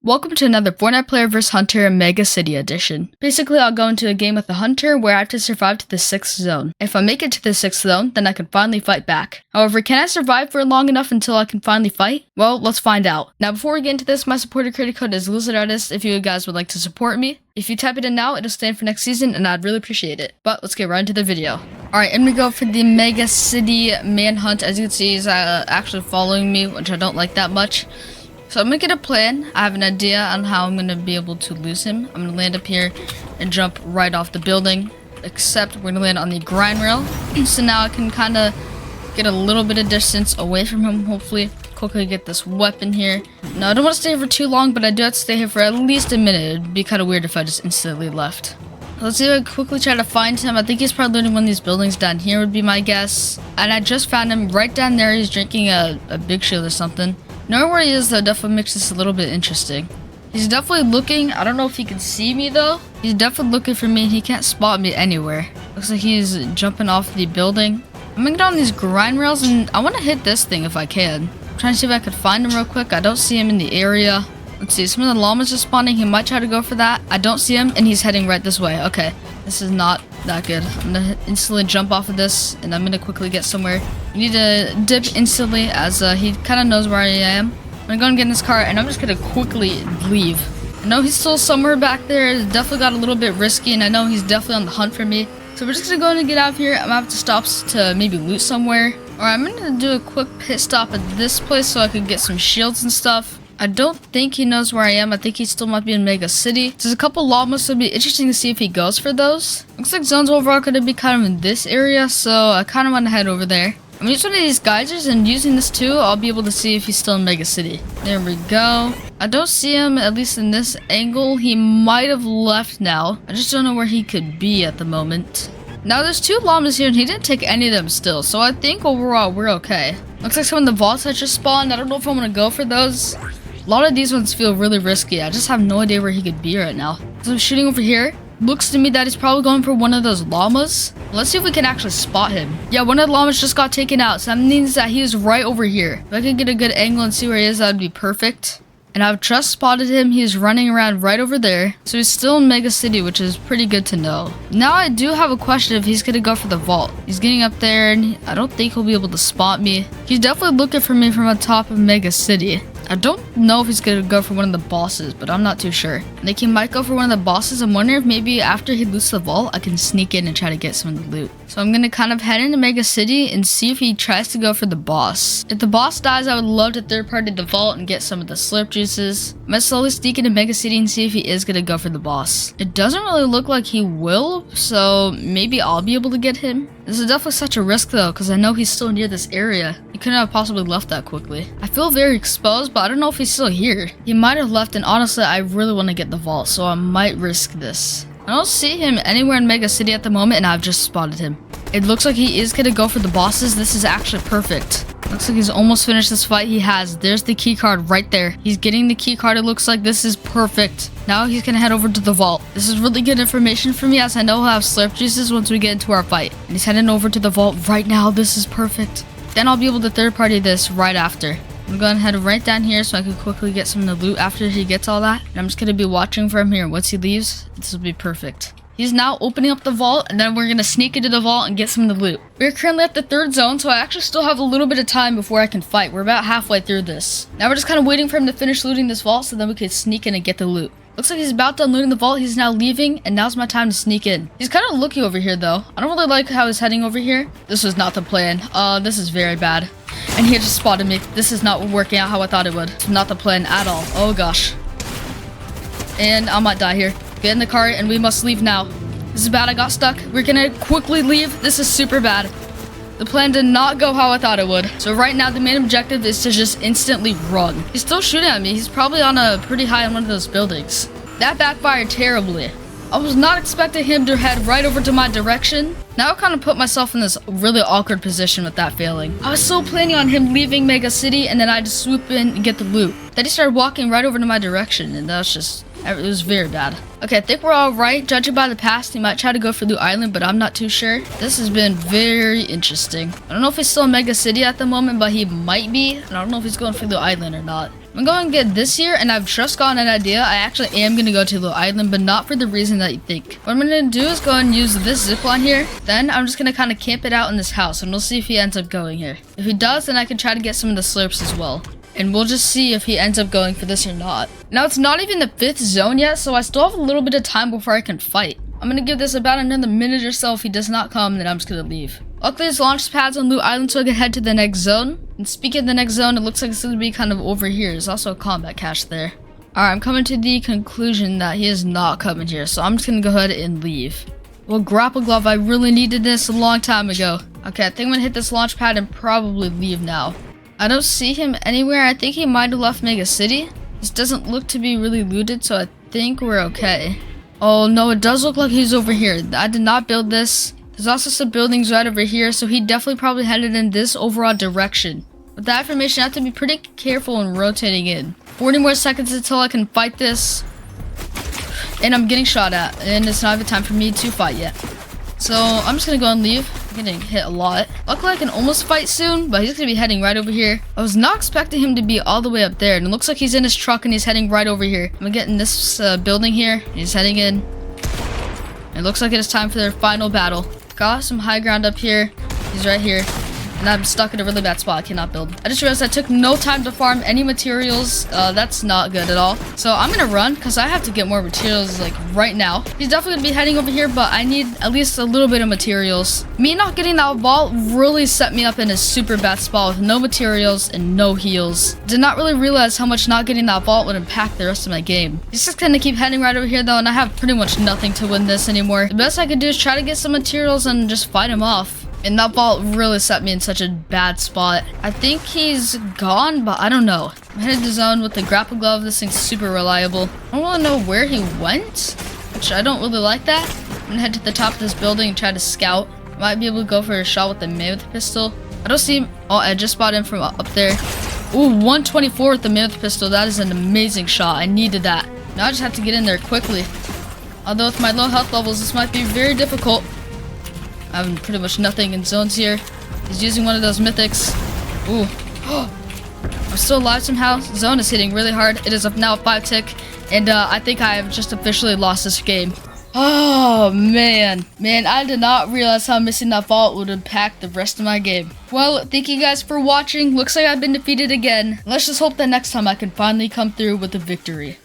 Welcome to another Fortnite Player vs Hunter Mega City Edition. Basically, I'll go into a game with a hunter where I have to survive to the 6th zone. If I make it to the 6th zone, then I can finally fight back. However, can I survive for long enough until I can finally fight? Well, let's find out. Now, before we get into this, my supporter creator code is LizardArtist if you guys would like to support me. If you type it in now, it'll stand for next season, and I'd really appreciate it. But let's get right into the video. Alright, and we go for the Mega City Manhunt. As you can see, he's actually following me, which I don't like that much. So I'm gonna get a plan. I have an idea on how I'm gonna be able to lose him. I'm gonna land up here and jump right off the building. Except we're gonna land on the grind rail. So now I can kind of get a little bit of distance away from him, hopefully. Quickly get this weapon here. Now I don't want to stay here for too long, but I do have to stay here for at least a minute. It'd be kind of weird if I just instantly left. Let's see if I quickly try to find him. I think he's probably in one of these buildings down here would be my guess. And I just found him right down there. He's drinking a big shield or something. Knowing where he is though definitely makes this a little bit interesting. He's definitely looking. I don't know if he can see me though. He's definitely looking for me. He can't spot me anywhere. Looks like he's jumping off the building. I'm gonna get on these grind rails and I want to hit this thing if I can. I'm trying to see if I could find him real quick. I don't see him in the area. Let's see, some of the llamas are spawning. He might try to go for that. I don't see him and he's heading right this way. Okay, this is not that good. I'm gonna instantly jump off of this and I'm gonna quickly get somewhere. You need to dip instantly as he kind of knows where I am. I'm gonna go and get in this car and I'm just gonna quickly leave. I know he's still somewhere back there. It definitely got a little bit risky and I know he's definitely on the hunt for me. So we're just gonna go and get out of here. I'm gonna have to stop to maybe loot somewhere. Alright, I'm gonna do a quick pit stop at this place so I can get some shields and stuff. I don't think he knows where I am. I think he still might be in Mega City. There's a couple llamas, so it'd be interesting to see if he goes for those. Looks like zones overall could be kind of in this area, so I kind of want to head over there. I'm using one of these geysers, and using this too, I'll be able to see if he's still in Mega City. There we go. I don't see him, at least in this angle. He might have left now. I just don't know where he could be at the moment. Now there's two llamas here and he didn't take any of them still, so I think overall we're okay. Looks like some of the vaults that just spawned. I don't know if I'm gonna go for those. A lot of these ones feel really risky. I just have no idea where he could be right now. So I'm shooting over here. Looks to me that he's probably going for one of those llamas. Let's see if we can actually spot him. Yeah, one of the llamas just got taken out, so that means that he is right over here. If I could get a good angle and see where he is, that would be perfect. And I've just spotted him. He's running around right over there. So he's still in Mega City, which is pretty good to know. Now I do have a question if he's going to go for the vault. He's getting up there and I don't think he'll be able to spot me. He's definitely looking for me from on top of Mega City. I don't know if he's going to go for one of the bosses, but I'm not too sure. I think he might go for one of the bosses. I'm wondering if maybe after he loots the vault, I can sneak in and try to get some of the loot. So I'm going to kind of head into Mega City and see if he tries to go for the boss. If the boss dies, I would love to third party the vault and get some of the slurp juices. I'm going to slowly sneak into Mega City and see if he is going to go for the boss. It doesn't really look like he will, so maybe I'll be able to get him. This is definitely such a risk though, because I know he's still near this area. He couldn't have possibly left that quickly. I feel very exposed, but I don't know if he's still here. He might have left, and honestly, I really want to get the vault, so I might risk this. I don't see him anywhere in Mega City at the moment, and I've just spotted him. It looks like he is going to go for the bosses. This is actually perfect. Looks like he's almost finished this fight. He has. There's the key card right there. He's getting the key card. It looks like this is perfect. Now he's going to head over to the vault. This is really good information for me as I know he'll have slurp juices once we get into our fight. And he's heading over to the vault right now. This is perfect. Then I'll be able to third party this right after. I'm going to head right down here so I can quickly get some of the loot after he gets all that. And I'm just going to be watching from here. Once he leaves, this will be perfect. He's now opening up the vault, and then we're going to sneak into the vault and get some of the loot. We're currently at the 3rd zone, so I actually still have a little bit of time before I can fight. We're about halfway through this. Now we're just kind of waiting for him to finish looting this vault so then we can sneak in and get the loot. Looks like he's about done looting the vault. He's now leaving, and now's my time to sneak in. He's kind of looking over here, though. I don't really like how he's heading over here. This was not the plan. This is very bad. And he just spotted me. This is not working out how I thought it would. It's not the plan at all. Oh, gosh. And I might die here. Get in the car, and we must leave now. This is bad. I got stuck. We're gonna quickly leave. This is super bad. The plan did not go how I thought it would. So right now, the main objective is to just instantly run. He's still shooting at me. He's probably on a pretty high on one of those buildings. That backfired terribly. I was not expecting him to head right over to my direction. Now I kind of put myself in this really awkward position with that failing. I was so planning on him leaving Mega City and then I just swoop in and get the loot. Then he started walking right over to my direction and that was just, it was very bad. Okay, I think we're all right. Judging by the past, he might try to go for Loot Island, but I'm not too sure. This has been very interesting. I don't know if he's still in Mega City at the moment, but he might be. And I don't know if he's going for Loot Island or not. I'm I'm going to get this here, and I've just gotten an idea. I actually am going to go to the island, but not for the reason that you think. What I'm going to do is go and use this zip line here. Then I'm just going to kind of camp it out in this house, and we'll see if he ends up going here. If he does, then I can try to get some of the slurps as well. And we'll just see if he ends up going for this or not. Now, it's not even the 5th zone yet, so I still have a little bit of time before I can fight. I'm going to give this about another minute or so. If he does not come, then I'm just going to leave. Luckily, there's launch pads on Loot Island, so I can head to the next zone. And speaking of the next zone, it looks like it's going to be kind of over here. There's also a combat cache there. Alright, I'm coming to the conclusion that he is not coming here, so I'm just going to go ahead and leave. Well, grapple glove, I really needed this a long time ago. Okay, I think I'm going to hit this launch pad and probably leave now. I don't see him anywhere. I think he might have left Mega City. This doesn't look to be really looted, so I think we're okay. Oh no, it does look like he's over here. I did not build this. There's also some buildings right over here, so he definitely probably headed in this overall direction. With that information, I have to be pretty careful when rotating in. 40 more seconds until I can fight this. And I'm getting shot at, and it's not even time for me to fight yet. So I'm just gonna go and leave. I'm getting hit a lot. Luckily I can almost fight soon, but he's gonna be heading right over here. I was not expecting him to be all the way up there, and it looks like he's in his truck and he's heading right over here. I'm gonna get in this building here. He's heading in. It looks like it is time for their final battle. Got some high ground up here. He's right here. And I'm stuck in a really bad spot. I cannot build. I just realized I took no time to farm any materials. That's not good at all. So I'm gonna run because I have to get more materials like right now. He's definitely gonna be heading over here, but I need at least a little bit of materials. Me not getting that vault really set me up in a super bad spot with no materials and no heals. Did not really realize how much not getting that vault would impact the rest of my game. He's just gonna keep heading right over here though, and I have pretty much nothing to win this anymore. The best I could do is try to get some materials and just fight him off. And that vault really set me in such a bad spot. I think he's gone, but I don't know. I'm headed to zone with the grapple glove. This thing's super reliable. I don't really know where he went, which I don't really like that. I'm gonna head to the top of this building and try to scout. Might be able to go for a shot with the mammoth pistol. I don't see him. Oh, I just spotted him from up there. Ooh, 124 with the mammoth pistol. That is an amazing shot. I needed that. Now I just have to get in there quickly. Although with my low health levels, this might be very difficult. I have pretty much nothing in zones here. He's using one of those mythics. Ooh. I'm still alive somehow. Zone is hitting really hard. It is up now 5 tick. And I think I have just officially lost this game. Oh, man. Man, I did not realize how missing that vault would impact the rest of my game. Well, thank you guys for watching. Looks like I've been defeated again. Let's just hope that next time I can finally come through with a victory.